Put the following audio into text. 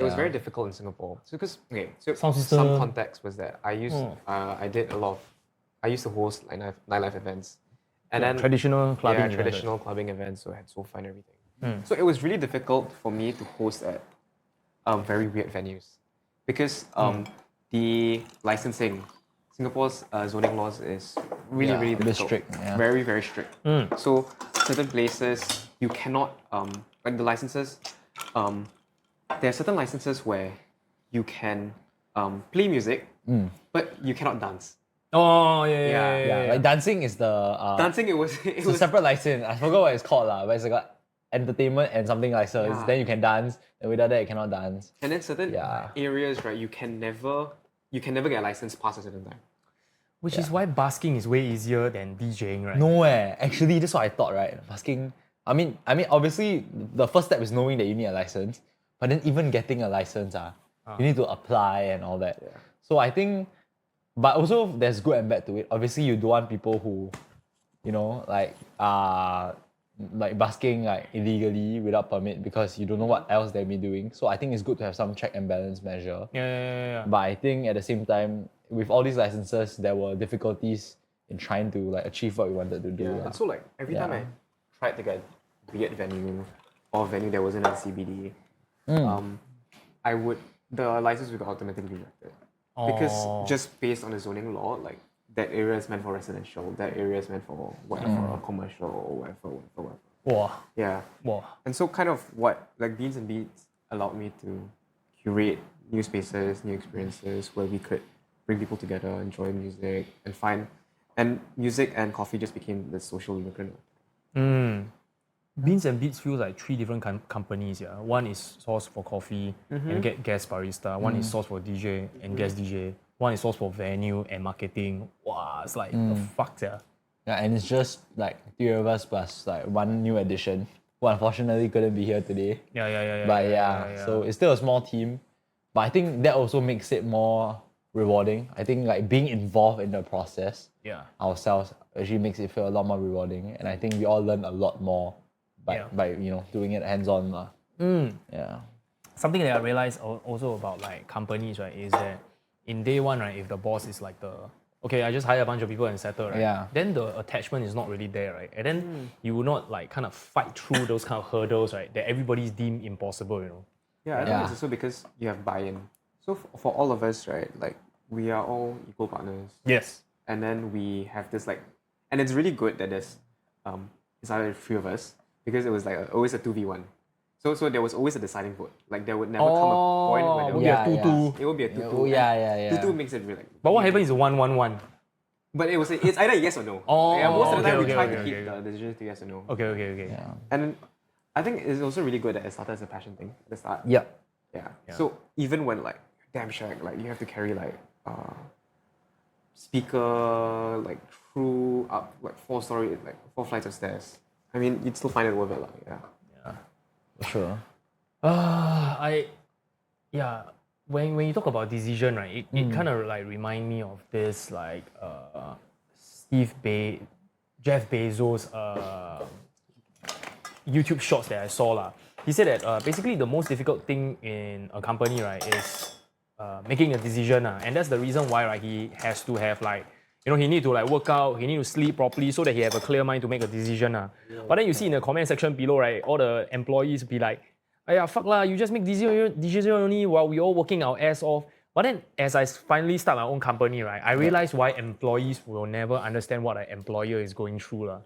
It was very difficult in Singapore. So because Sound some system. context was that I used I used to host like nightlife events, and then traditional clubbing events. traditional clubbing events. So I had sofa and everything. So it was really difficult for me to host at very weird venues because the licensing, Singapore's zoning laws is really a bit difficult. strict, yeah. Very, very strict. So certain places you cannot like the licenses. There are certain licenses where you can play music, but you cannot dance. Oh Yeah. Like dancing is the Dancing, it was it's a separate license. I forgot what it's called but it's like entertainment and something license. Yeah. Then you can dance, and without that you cannot dance. and then certain areas, right? You can never get a license past a certain time. Which is why busking is way easier than DJing, right? No actually that's what I thought, right? Busking. I mean obviously the first step is knowing that you need a license, but then even getting a license, you need to apply and all that. Yeah. So I think, but also there's good and bad to it. Obviously you don't want people who, like busking like illegally without permit because you don't know what else they'll be doing. So I think it's good to have some check and balance measure. Yeah. But I think at the same time, with all these licenses, there were difficulties in trying to like achieve what we wanted to do. Yeah. And so like every time I tried to get a weird venue or a venue that wasn't in CBD, the license would automatically be rejected. Because just based on the zoning law, like that area is meant for residential, that area is meant for whatever, commercial or whatever. Wow. Yeah. Wow. And so kind of what like Beans and Beats allowed me to curate new spaces, new experiences where we could bring people together, enjoy music and music and coffee just became the social lubricant. Beans and Beats feels like three different companies. Yeah, one is source for coffee and get guest barista. One is source for DJ and guest DJ. One is source for venue and marketing. Wow, it's like the fuck, yeah. Yeah, and it's just like three of us plus like one new addition who unfortunately couldn't be here today. Yeah. But so it's still a small team. But I think that also makes it more rewarding. I think like being involved in the process ourselves actually makes it feel a lot more rewarding. And I think we all learn a lot more by doing it hands-on. Yeah. Something that I realized also about like companies, right, is that in day one, right, if the boss is like I just hire a bunch of people and settle, right? Yeah. Then the attachment is not really there, right? And then you will not like kind of fight through those kind of hurdles, right? That everybody's deemed impossible, Yeah, I think it's also because you have buy-in. So for all of us, right, like we are all equal partners. Yes. And then we have this like, and it's really good that there's it's either three of us because it was like always a 2v1. So there was always a deciding vote. Like there would never come a point where there would be a 2-2. It would be a 2-2. Oh, yeah. 2-2 makes it really. But what happens is 1-1-1. But it's either yes or no. Most of the time we try to keep the decision to yes or no. Okay. Yeah. And I think it's also really good that it started as a passion thing at the start. Yeah. Yeah. So even when like damn shack, like you have to carry like speaker like through up like 4 flights of stairs. I mean, you'd still find it worth it, like Sure. When you talk about decision, right, it kind of like remind me of this like Jeff Bezos YouTube shorts that I saw lah. He said that basically the most difficult thing in a company, right, is making a decision, and that's the reason why, right, he has to have like, he need to like work out, he need to sleep properly so that he have a clear mind to make a decision. But then you see in the comment section below, right, all the employees be like, fuck lah, you just make decision only while we all working our ass off. But then as I finally start my own company, right, I realized why employees will never understand what an employer is going through.